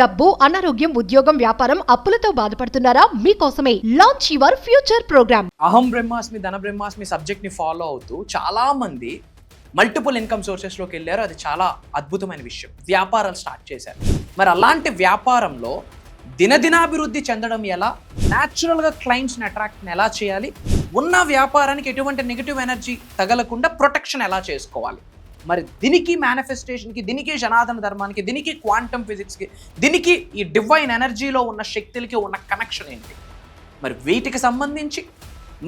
డబ్బు, అనారోగ్యం, ఉద్యోగం, వ్యాపారం, అప్పులతో బాధపడుతున్నారా? మీకోసమే లాంచ్ యువర్ ఫ్యూచర్ ప్రోగ్రామ్. అహం బ్రహ్మాస్మి, ధన బ్రహ్మాస్మి సబ్జెక్ట్ని ఫాలో అవుతూ చాలా మంది మల్టిపుల్ ఇన్కమ్ సోర్సెస్లోకి వెళ్ళారు. అది చాలా అద్భుతమైన విషయం. వ్యాపారాలు స్టార్ట్ చేశారు. మరి అలాంటి వ్యాపారంలో దినదినాభివృద్ధి చెందడం ఎలా, న్యాచురల్గా క్లయింట్స్ని అట్రాక్ట్ని ఎలా చేయాలి, ఉన్న వ్యాపారానికి ఎటువంటి నెగిటివ్ ఎనర్జీ తగలకుండా ప్రొటెక్షన్ ఎలా చేసుకోవాలి, మరి దీనికి మేనిఫెస్టేషన్కి, దీనికి జనార్దన ధర్మానికి, దీనికి క్వాంటమ్ ఫిజిక్స్కి, దీనికి ఈ డివైన్ ఎనర్జీలో ఉన్న శక్తులకి ఉన్న కనెక్షన్ ఏంటి, మరి వీటికి సంబంధించి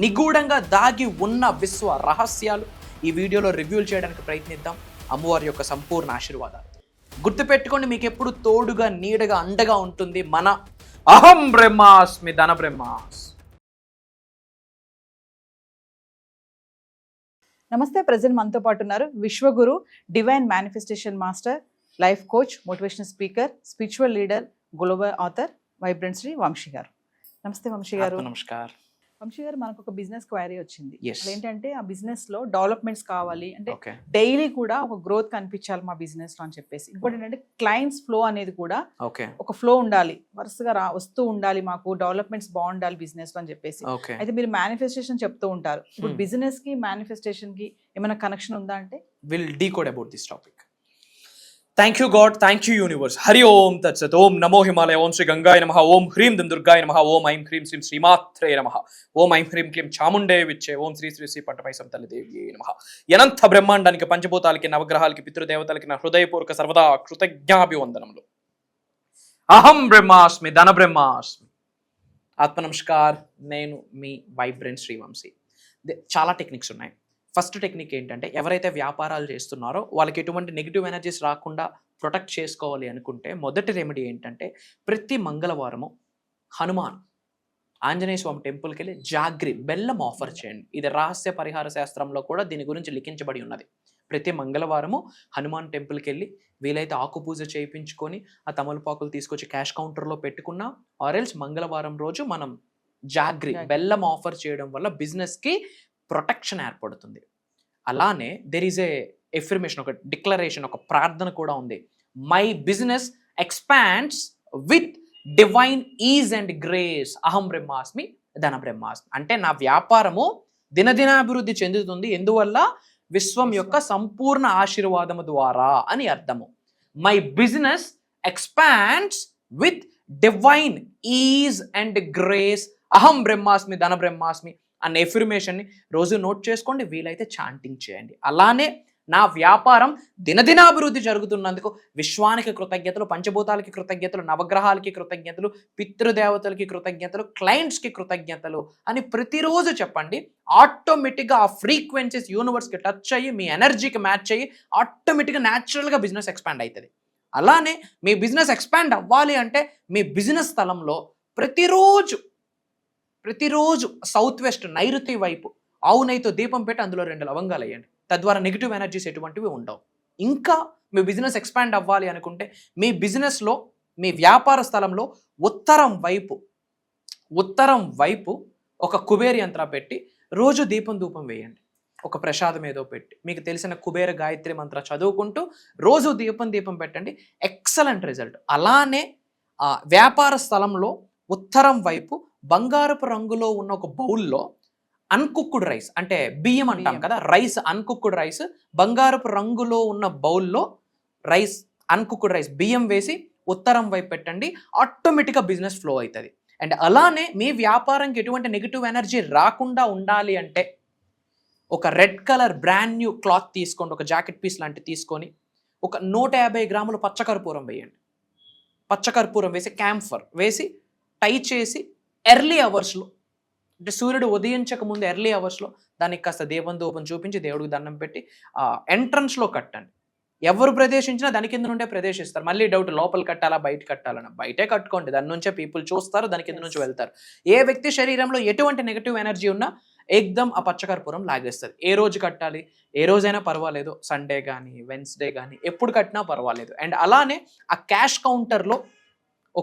నిగూఢంగా దాగి ఉన్న విశ్వ రహస్యాలు ఈ వీడియోలో రివ్యూలు చేయడానికి ప్రయత్నిద్దాం. అమ్మవారి యొక్క సంపూర్ణ ఆశీర్వాదాలు గుర్తుపెట్టుకోండి. మీకు ఎప్పుడు తోడుగా, నీడగా, అండగా ఉంటుంది మన అహం బ్రహ్మాస్మి, ధన బ్రహ్మాస్. నమస్తే. ప్రజెంట్ మనతో పాటు ఉన్నారు విశ్వగురు, divine manifestation master, life coach, motivational speaker, spiritual leader, global author, vibrant Shri Vamsi గారు. నమస్తే వంశీ గారు. నమస్కారం వంశీ గారు. మనకు ఒక బిజినెస్ క్వైరీ వచ్చింది. Yes. ఏంటంటే ఆ బిజినెస్ లో డెవలప్మెంట్స్ కావాలి అంటే Okay. డైలీ కూడా ఒక గ్రోత్ కనిపించాలి మా బిజినెస్ లో అని చెప్పేసి. ఇంకోటి ఏంటంటే క్లయింట్స్ ఫ్లో అనేది కూడా ఒక ఫ్లో ఉండాలి, వరుసగా వస్తూ ఉండాలి, మాకు డెవలప్మెంట్స్ బాగుండాలి బిజినెస్ లో అని చెప్పేసి. అయితే మీరు మేనిఫెస్టేషన్ చెప్తూ ఉంటారు. ఇప్పుడు బిజినెస్ కి మేనిఫెస్టేషన్ కి ఏమైనా కనెక్షన్ ఉందా అంటే? Will decode about this topic. Thank you God, thank you universe. Hari Om తత్సత్. ఓం నమో హిమాలయ, ఓం శ్రీ గంగాయ నమః, ఓం హ్రీం దుర్గాయ నమః, ఓం ఐం హ్రీం శ్రీం శ్రీమాత్రే నమః, ఓం ఐం హ్రీం క్లీం చాముండే విచ్చే, ఓం శ్రీ శ్రీ శ్రీ పట్టమైసం తల్లిదేవి నమః. అనంత బ్రహ్మాండానికి, పంచభూతాలకి, నవగ్రహాలకి, పితృదేవతలకి నా హృదయపూర్వక సర్వదా కృతజ్ఞాభివందనములు. అహం బ్రహ్మాస్మి, ధన బ్రహ్మాస్మి. ఆత్మ నమస్కార్. నేను మీ వైబ్రెంట్ శ్రీవంశీ. చాలా టెక్నిక్స్ ఉన్నాయి. ఫస్ట్ టెక్నిక్ ఏంటంటే, ఎవరైతే వ్యాపారాలు చేస్తున్నారో వాళ్ళకి ఎటువంటి నెగిటివ్ ఎనర్జీస్ రాకుండా ప్రొటెక్ట్ చేసుకోవాలి అనుకుంటే, మొదటి రెమెడీ ఏంటంటే, ప్రతి మంగళవారము హనుమాన్ ఆంజనేయ స్వామి టెంపుల్కి వెళ్ళి జాగ్రి బెల్లం ఆఫర్ చేయండి. ఇది రహస్య పరిహార శాస్త్రంలో కూడా దీని గురించి లిఖించబడి ఉన్నది. ప్రతి మంగళవారము హనుమాన్ టెంపుల్కి వెళ్ళి వీలైతే ఆకు పూజ చేయించుకొని ఆ తమలపాకులు తీసుకొచ్చి క్యాష్ కౌంటర్లో పెట్టుకున్నా, ఆరెల్స్ మంగళవారం రోజు మనం జాగ్రి బెల్లం ఆఫర్ చేయడం వల్ల బిజినెస్కి ప్రొటెక్షన్ ఏర్పడుతుంది. అలానే దెర్ ఈజ్ ఏ ఎఫర్మేషన్, ఒక డిక్లరేషన్, ఒక ప్రార్థన కూడా ఉంది. My business expands with divine is and grace. అహం బ్రహ్మాస్మి, ధన బ్రహ్మాస్మి. అంటే నా వ్యాపారము దినదినాభివృద్ధి చెందుతుంది, ఎందువల్ల? విశ్వం యొక్క సంపూర్ణ ఆశీర్వాదము ద్వారా అని అర్థము. My business expands with divine is and grace. అహం బ్రహ్మాస్మి, ధన బ్రహ్మాస్మి అన్న ఎఫర్మేషన్ని రోజు నోట్ చేసుకోండి, వీలైతే చాంటింగ్ చేయండి. అలానే నా వ్యాపారం దినదినాభివృద్ధి జరుగుతున్నందుకు విశ్వానికి కృతజ్ఞతలు, పంచభూతాలకి కృతజ్ఞతలు, నవగ్రహాలకి కృతజ్ఞతలు, పితృదేవతలకి కృతజ్ఞతలు, క్లయింట్స్కి కృతజ్ఞతలు అని ప్రతిరోజు చెప్పండి. ఆటోమేటిక్గా ఆ ఫ్రీక్వెన్సీస్ యూనివర్స్కి టచ్ అయ్యి, మీ ఎనర్జీకి మ్యాచ్ అయ్యి ఆటోమేటిక్గా న్యాచురల్గా బిజినెస్ ఎక్స్పాండ్ అవుతుంది. అలానే మీ బిజినెస్ ఎక్స్పాండ్ అవ్వాలి అంటే, మీ బిజినెస్ స్థలంలో ప్రతిరోజు సౌత్ వెస్ట్ నైరుతి వైపు ఆవు నెయ్యితో దీపం పెట్టి అందులో 2 లవంగాలు వేయండి. తద్వారా నెగిటివ్ ఎనర్జీస్ ఎటువంటివి ఉండవు. ఇంకా మీ బిజినెస్ ఎక్స్పాండ్ అవ్వాలి అనుకుంటే, మీ బిజినెస్లో, మీ వ్యాపార స్థలంలో ఉత్తరం వైపు ఒక కుబేర యంత్రం పెట్టి రోజు దీపం ధూపం వేయండి. ఒక ప్రసాదం ఏదో పెట్టి మీకు తెలిసిన కుబేర గాయత్రి మంత్ర చదువుకుంటూ రోజు దీపం పెట్టండి. Excellent result. అలానే వ్యాపార స్థలంలో ఉత్తరం వైపు బంగారపు రంగులో ఉన్న ఒక బౌల్లో అన్కుక్డ్ రైస్, అంటే బియ్యం అంటాం కదా, రైస్, అన్కుక్డ్ రైస్, బంగారపు రంగులో ఉన్న బౌల్లో రైస్, అన్కుక్డ్ రైస్, బియ్యం వేసి ఉత్తరం వైపు పెట్టండి. ఆటోమేటిక్గా బిజినెస్ ఫ్లో అవుతుంది. అండ్ అలానే మీ వ్యాపారంకి ఎటువంటి నెగిటివ్ ఎనర్జీ రాకుండా ఉండాలి అంటే, ఒక red colour brand new cloth తీసుకోండి, ఒక జాకెట్ పీస్ లాంటివి తీసుకొని ఒక 150 గ్రాములు పచ్చకర్పూరం వేయండి. పచ్చకర్పూరం వేసి క్యాంఫర్ వేసి టై చేసి ఎర్లీ అవర్స్లో, అంటే సూర్యుడు ఉదయించక ముందు ఎర్లీ అవర్స్లో దానికి కాస్త దీపం చూపించి దేవుడికి దండం పెట్టి ఎంట్రన్స్లో కట్టండి. ఎవరు ప్రదేశించినా దాని కింద నుండే ప్రదేశిస్తారు. మళ్ళీ డౌట్, లోపల కట్టాలా బయట కట్టాలని? బయటే కట్టుకోండి, దాని నుంచే పీపుల్ చూస్తారు, దాని కింద నుంచి వెళ్తారు. ఏ వ్యక్తి శరీరంలో ఎటువంటి నెగిటివ్ ఎనర్జీ ఉన్నా ఏకదం ఆ పచ్చకర్పూరం లాగేస్తుంది. ఏ రోజు కట్టాలి? ఏ రోజైనా పర్వాలేదు, సండే కానీ వెన్స్డే కానీ ఎప్పుడు కట్టినా పర్వాలేదు. అండ్ అలానే ఆ క్యాష్ కౌంటర్లో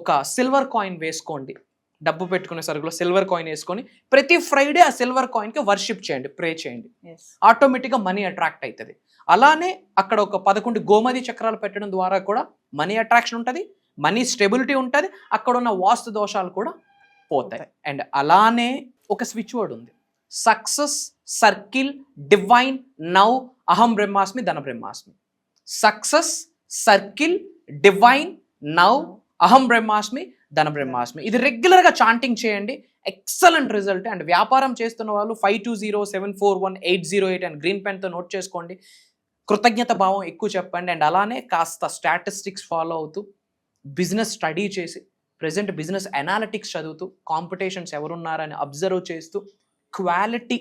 ఒక సిల్వర్ కాయిన్ వేసుకోండి. డబ్బు పెట్టుకునే సరుకులో సిల్వర్ కాయిన్ వేసుకొని ప్రతి ఫ్రైడే ఆ సిల్వర్ కాయిన్కి వర్షిప్ చేయండి, ప్రే చేయండి. ఆటోమేటిక్గా మనీ అట్రాక్ట్ అవుతుంది. అలానే అక్కడ ఒక 11 గోమతి చక్రాలు పెట్టడం ద్వారా కూడా మనీ అట్రాక్షన్ ఉంటుంది. మనీ స్టెబిలిటీ ఉంటుంది, అక్కడ ఉన్న వాస్తు దోషాలు కూడా పోతాయి. అండ్ అలానే ఒక స్విచ్ వర్డ్ ఉంది, సక్సెస్ సర్కిల్ డివైన్ నౌ అహం బ్రహ్మాస్మి ధన బ్రహ్మాస్మి. సక్సెస్ సర్కిల్ డివైన్ నౌ అహం బ్రహ్మాస్మి ధన బ్రహ్మాస్మి. ఇది రెగ్యులర్గా చాంటింగ్ చేయండి, ఎక్సలెంట్ రిజల్ట్. అండ్ వ్యాపారం చేస్తున్న వాళ్ళు 5207418808 అని గ్రీన్ పెన్తో నోట్ చేసుకోండి. కృతజ్ఞత భావం ఎక్కువ చెప్పండి. అండ్ అలానే కాస్త స్టాటిస్టిక్స్ ఫాలో అవుతూ, బిజినెస్ స్టడీ చేసి, ప్రజెంట్ బిజినెస్ అనాలిటిక్స్ చదువుతూ, కాంపిటీషన్స్ ఎవరున్నారని అబ్జర్వ్ చేస్తూ, క్వాలిటీ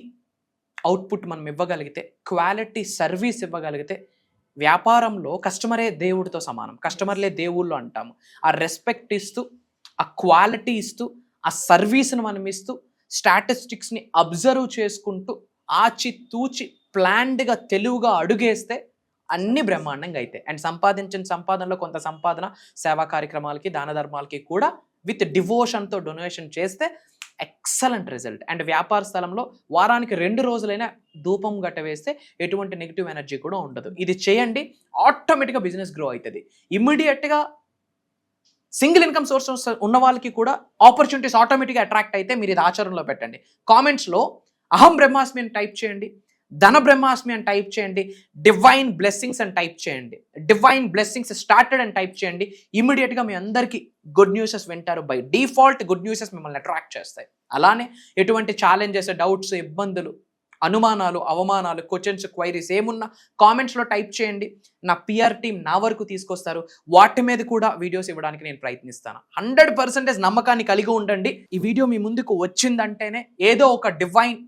అవుట్పుట్ మనం ఇవ్వగలిగితే, క్వాలిటీ సర్వీస్ ఇవ్వగలిగితే, వ్యాపారంలో కస్టమరే దేవుడితో సమానం, కస్టమర్లే దేవుళ్ళు అంటాము. ఆ రెస్పెక్ట్ ఇస్తూ, ఆ క్వాలిటీ ఇస్తూ, ఆ సర్వీస్ని మనం ఇస్తూ, స్టాటిస్టిక్స్ని అబ్జర్వ్ చేసుకుంటూ, ఆచి తూచి ప్లాన్డ్గా తెలుగుగా అడుగేస్తే అన్ని బ్రహ్మాండంగా అవుతాయి. అండ్ సంపాదించిన సంపాదనలో కొంత సంపాదన సేవా కార్యక్రమాలకి, దాన ధర్మాలకి కూడా విత్ డివోషన్తో డొనేషన్ చేస్తే ఎక్సలెంట్ రిజల్ట్. అండ్ వ్యాపార స్థలంలో వారానికి 2 రోజులైనా ధూపం గట్ట వేస్తే ఎటువంటి నెగిటివ్ ఎనర్జీ కూడా ఉండదు. ఇది చేయండి, ఆటోమేటిక్గా బిజినెస్ గ్రో అవుతుంది. ఇమ్మీడియట్గా సింగిల్ ఇన్కమ్ సోర్స్ ఉన్న వాళ్ళకి కూడా ఆపర్చునిటీస్ ఆటోమేటిక్గా అట్రాక్ట్ అయితే మీరు ఇది ఆచరణలో పెట్టండి. కామెంట్స్లో అహం బ్రహ్మాస్మి అని టైప్ చేయండి, ధన బ్రహ్మాస్మి అని టైప్ చేయండి, డివైన్ బ్లెస్సింగ్స్ అని టైప్ చేయండి, డివైన్ బ్లెస్సింగ్స్ స్టార్టెడ్ అని టైప్ చేయండి. ఇమీడియట్గా మీ అందరికీ గుడ్ న్యూసెస్ వింటారు. బై డిఫాల్ట్ గుడ్ న్యూసెస్ మిమ్మల్ని అట్రాక్ట్ చేస్తాయి. అలానే ఎటువంటి ఛాలెంజెస్, డౌట్స్, ఇబ్బందులు, అనుమానాలు, అవమానాలు, క్వశ్చన్స్, క్వైరీస్ ఏమున్నా కామెంట్స్లో టైప్ చేయండి. నా పిఆర్ టీం నా వరకు తీసుకొస్తారు, వాటి మీద కూడా వీడియోస్ ఇవ్వడానికి నేను ప్రయత్నిస్తాను. 100% నమ్మకాన్ని కలిగి ఉండండి. ఈ వీడియో మీ ముందుకు వచ్చిందంటేనే ఏదో ఒక డివైన్,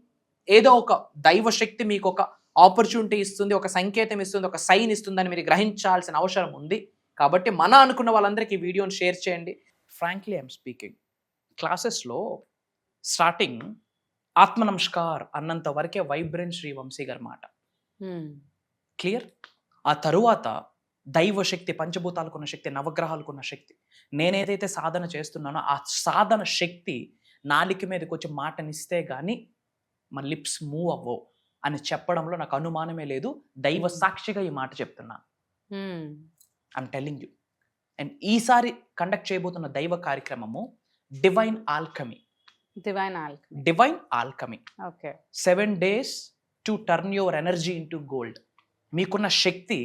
ఏదో ఒక దైవ శక్తి మీకు ఒక ఆపర్చునిటీ ఇస్తుంది, ఒక సంకేతం ఇస్తుంది, ఒక సైన్ ఇస్తుందని మీరు గ్రహించాల్సిన అవసరం ఉంది. కాబట్టి మన అనుకున్న వాళ్ళందరికీ ఈ వీడియోని షేర్ చేయండి. ఫ్రాంక్లీ ఐఎమ్ స్పీకింగ్, క్లాసెస్లో స్టార్టింగ్ ఆత్మ నమస్కార్ అన్నంత వరకే వైబ్రెంట్ శ్రీ వంశీ గారి మాట క్లియర్. ఆ తరువాత దైవ శక్తి, పంచభూతాలకున్న శక్తి, నవగ్రహాలకున్న శక్తి, నేనేదైతే సాధన చేస్తున్నానో ఆ సాధన శక్తి నాలిక మీదకి వచ్చి మాటనిస్తే కానీ మా లిప్స్ మూవ్ అవ్వవు అని చెప్పడంలో నాకు అనుమానమే లేదు. దైవ సాక్షిగా ఈ మాట చెప్తున్నాను. I'm telling you. అండ్ ఈసారి కండక్ట్ చేయబోతున్న దైవ కార్యక్రమము divine alchemy. Divine alchemy. Okay. 7 days to turn your energy into gold. మీకున్న శక్తి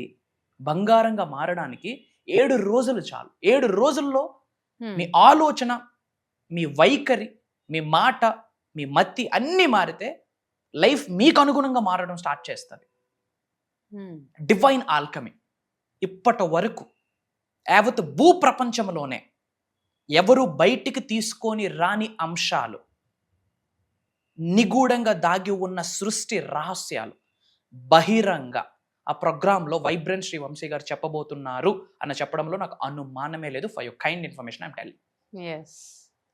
బంగారంగా మారడానికి 7 రోజులు చాలు. 7 రోజుల్లో మీ ఆలోచన, మీ వైఖరి, మీ మాట, మీ మతి అన్నీ మారితే లైఫ్ మీకు అనుగుణంగా మారడం స్టార్ట్ చేస్తుంది. Divine alchemy. ఇప్పటి వరకు యావత్ భూ ప్రపంచంలోనే ఎవరు బయటికి తీసుకొని రాని అంశాలు, నిగూఢంగా దాగి ఉన్న సృష్టి రహస్యాలు బహిరంగ ఆ ప్రోగ్రాంలో వైబ్రెంట్ శ్రీ వంశీ గారు చెప్పబోతున్నారు అన్న చెప్పడంలో నాకు అనుమానమే లేదు. For your kind information I'm telling.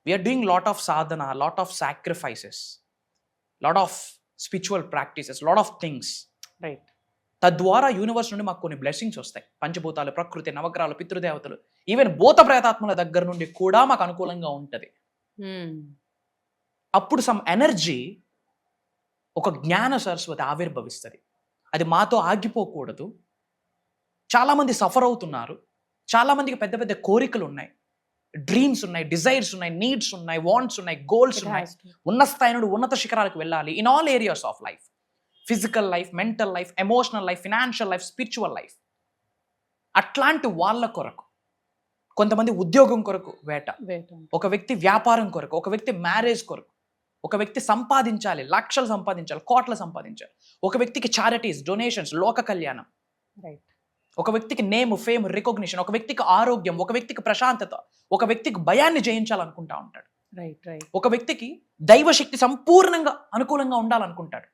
We are doing lot of sadhana, lot of sacrifices, lot of spiritual practices, lot of things. Right. తద్వారా యూనివర్స్ నుండి మాకు కొన్ని బ్లెస్సింగ్స్ వస్తాయి. పంచభూతాలు, ప్రకృతి, నవగ్రహాలు, పితృదేవతలు, ఈవెన్ భూత ప్రేతాత్మల దగ్గర నుండి కూడా మాకు అనుకూలంగా ఉంటుంది. అప్పుడు సమ్ ఎనర్జీ, ఒక జ్ఞాన సరస్వతి ఆవిర్భవిస్తుంది. అది మాతో ఆగిపోకూడదు. చాలామంది సఫర్ అవుతున్నారు, చాలామందికి పెద్ద పెద్ద కోరికలు ఉన్నాయి, డ్రీమ్స్ ఉన్నాయి, డిజైర్స్ ఉన్నాయి, నీడ్స్ ఉన్నాయి, వాంట్స్ ఉన్నాయి, గోల్స్ ఉన్నాయి. ఉన్న స్థాయి నుండి ఉన్నత శిఖరాలకు వెళ్ళాలి in all areas of life. Physical life, mental life, emotional life, financial life, spiritual life. అట్లాంటి వాళ్ళ కొరకు, కొంతమంది ఉద్యోగం కొరకు వేట, ఒక వ్యక్తి వ్యాపారం కొరకు, ఒక వ్యక్తి మ్యారేజ్ కొరకు, ఒక వ్యక్తి సంపాదించాలి, లక్షలు సంపాదించాలి, కోట్లు సంపాదించాలి, ఒక వ్యక్తికి చారిటీస్, డొనేషన్స్, లోక కళ్యాణం, ఒక వ్యక్తికి నేమ్, ఫేమ్, రికగ్నిషన్, ఒక వ్యక్తికి ఆరోగ్యం, ఒక వ్యక్తికి ప్రశాంతత, ఒక వ్యక్తికి భయాన్ని జయించాలనుకుంటా ఉంటాడు. ఒక వ్యక్తికి దైవశక్తి సంపూర్ణంగా అనుకూలంగా ఉండాలనుకుంటాడు.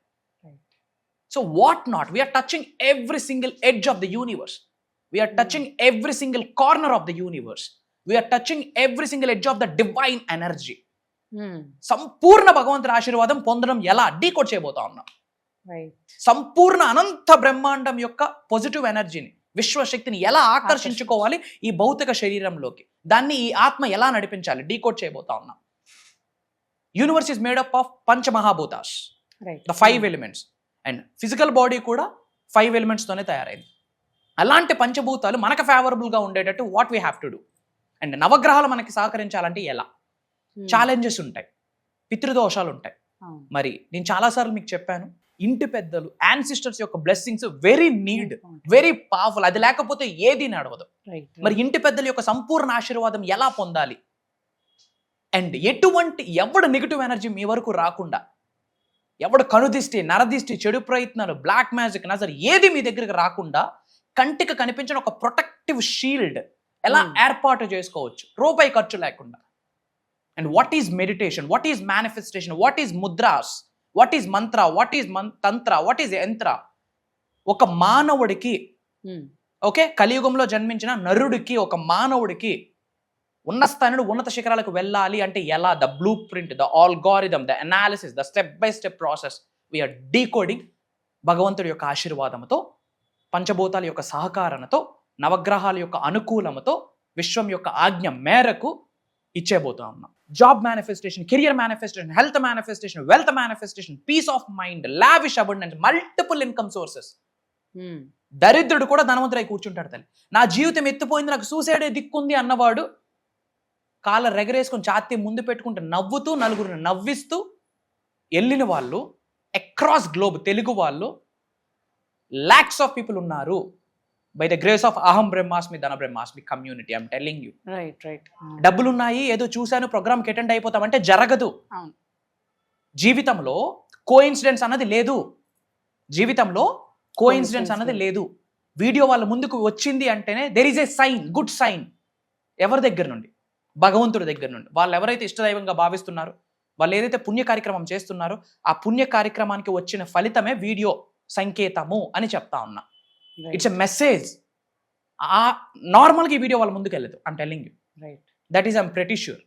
So what not, we're touching every single edge of the universe, we're touching every single corner of the universe, we're touching every single edge of the divine energy. సంపూర్ణ భగవంతుడి ఆశీర్వాదం పొందడం ఎలా డీకోడ్ చేయబోతా ఉన్నాం. సంపూర్ణ అనంత బ్రహ్మాండం యొక్క పాజిటివ్ ఎనర్జీని, విశ్వశక్తిని ఎలా ఆకర్షించుకోవాలి ఈ భౌతిక శరీరంలోకి, దాన్ని ఈ ఆత్మ ఎలా నడిపించాలి డీకోడ్ చేయబోతా ఉన్నాం. యూనివర్స్ ఈస్ మేడప్ ఆఫ్ పంచమహాభూతాస్, the 5 elements, and physical body కూడా 5 elements తోనే తయారైంది. అలాంటి పంచభూతాలు మనకు ఫేవరబుల్గా ఉండేటట్టు what we have to do, and నవగ్రహాలు మనకి సహకరించాలంటే ఎలా? ఛాలెంజెస్ ఉంటాయి, పితృదోషాలు ఉంటాయి. మరి నేను చాలాసార్లు మీకు చెప్పాను, ఇంటి పెద్దలు యాన్సిస్టర్స్ యొక్క blessings very need, very powerful. అది లేకపోతే ఏది నడవదు. మరి ఇంటి పెద్దల యొక్క సంపూర్ణ ఆశీర్వాదం ఎలా పొందాలి? అండ్ ఎవడు నెగిటివ్ ఎనర్జీ మీ వరకు రాకుండా, ఎవడు కనుదిష్టి, నరదిష్టి, చెడు ప్రయత్నాలు, బ్లాక్ మ్యాజిక్, నజర్ ఏది మీ దగ్గరికి రాకుండా కంటికి కనిపించిన ఒక ప్రొటెక్టివ్ షీల్డ్ ఎలా ఏర్పాటు చేసుకోవచ్చు రూపాయి ఖర్చు లేకుండా? And what is meditation, what is manifestation, what is mudras, what is Mantra, what is Tantra, what is యంత్ర? ఒక మానవుడికి, ఓకే, కలియుగంలో జన్మించిన నరుడికి, ఒక మానవుడికి ఉన్న స్థాయిని ఉన్నత శిఖరాలకు వెళ్ళాలి అంటే ఎలా? The blueprint, the algorithm, the analysis, the step by step process we're decoding భగవంతుడి యొక్క ఆశీర్వాదంతో, పంచభూతాల యొక్క సహకారంతో, నవగ్రహాల యొక్క అనుకూలంతో, విశ్వం యొక్క ఆజ్ఞ మేరకు ఇచ్చేబోతా ఉన్నాం. Job manifestation, career manifestation, health manifestation, wealth manifestation, peace of mind, lavish abundance, multiple income sources. దరిద్రుడు కూడా ధనవంతుడై కూర్చుంటాడు తల్లి. నా జీవితం ఎత్తిపోయింది, నాకు సూసైడే దిక్కుంది అన్నవాడు కాళ్ళ రెగరేసుకొని ఛాతీ ముందు పెట్టుకుంటూ నవ్వుతూ, నలుగురిని నవ్విస్తూ వెళ్ళిన వాళ్ళు అక్రాస్ గ్లోబ్, తెలుగు వాళ్ళు lakhs of people ఉన్నారు. బై ద గ్రేస్ ఆఫ్ అహం బ్రహ్మాస్మి ధన బ్రహ్మాస్మి community. I'm telling you. Right. డబ్బులు ఉన్నాయి, ఏదో చూశాను, ప్రోగ్రామ్కి అటెండ్ అయిపోతామంటే జరగదు. జీవితంలో కోఇన్సిడెన్స్ అన్నది లేదు. జీవితంలో కోఇన్సిడెన్స్ అన్నది లేదు. వీడియో వాళ్ళ ముందుకు వచ్చింది అంటేనే there is a sign, good sign. ఎవరి దగ్గర నుండి? భగవంతుడి దగ్గర నుండి. వాళ్ళు ఎవరైతే ఇష్టదైవంగా భావిస్తున్నారో, వాళ్ళు ఏదైతే పుణ్య కార్యక్రమం చేస్తున్నారో, ఆ పుణ్య కార్యక్రమానికి వచ్చిన ఫలితమే వీడియో సంకేతము అని చెప్తా ఉన్నా. It's a message. నార్మల్గా ఈ వీడియో వాళ్ళ ముందుకు వెళ్ళదు. I'm telling you. That is I'm pretty sure.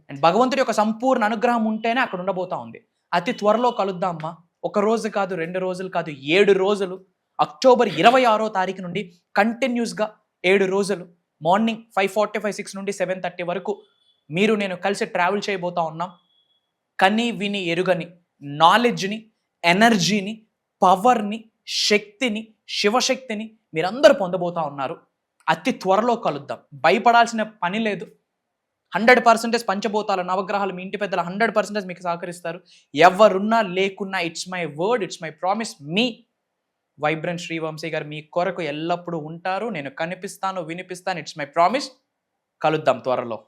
And భగవంతుడి యొక్క సంపూర్ణ అనుగ్రహం ఉంటేనే అక్కడ ఉండబోతా ఉంది. అతి త్వరలో కలుద్దామా. ఒక రోజు కాదు, 2 రోజులు కాదు, 7 రోజులు. అక్టోబర్ 26వ తారీఖు నుండి కంటిన్యూస్గా 7 రోజులు మార్నింగ్ 5:45, 6 నుండి 7:30 వరకు మీరు నేను కలిసి ట్రావెల్ చేయబోతా ఉన్నాం. కని విని ఎరుగని నాలెడ్జ్ని, ఎనర్జీని, పవర్ని, శక్తిని, శివశక్తిని మీరందరూ పొందబోతా ఉన్నారు. అతి త్వరలో కలుద్దాం. భయపడాల్సిన పని లేదు. 100% పంచభూతాలు, నవగ్రహాలు, మీ ఇంటి పెద్దలు 100% మీకు సహకరిస్తారు. ఎవరున్నా లేకున్నా, it's my word, it's my promise. Me vibrant Srivamshi గారు మీ కొరకు ఎల్లప్పుడూ ఉంటారు. నేను కనిపిస్తాను, వినిపిస్తాను. It's my promise. కలుద్దాం త్వరలో.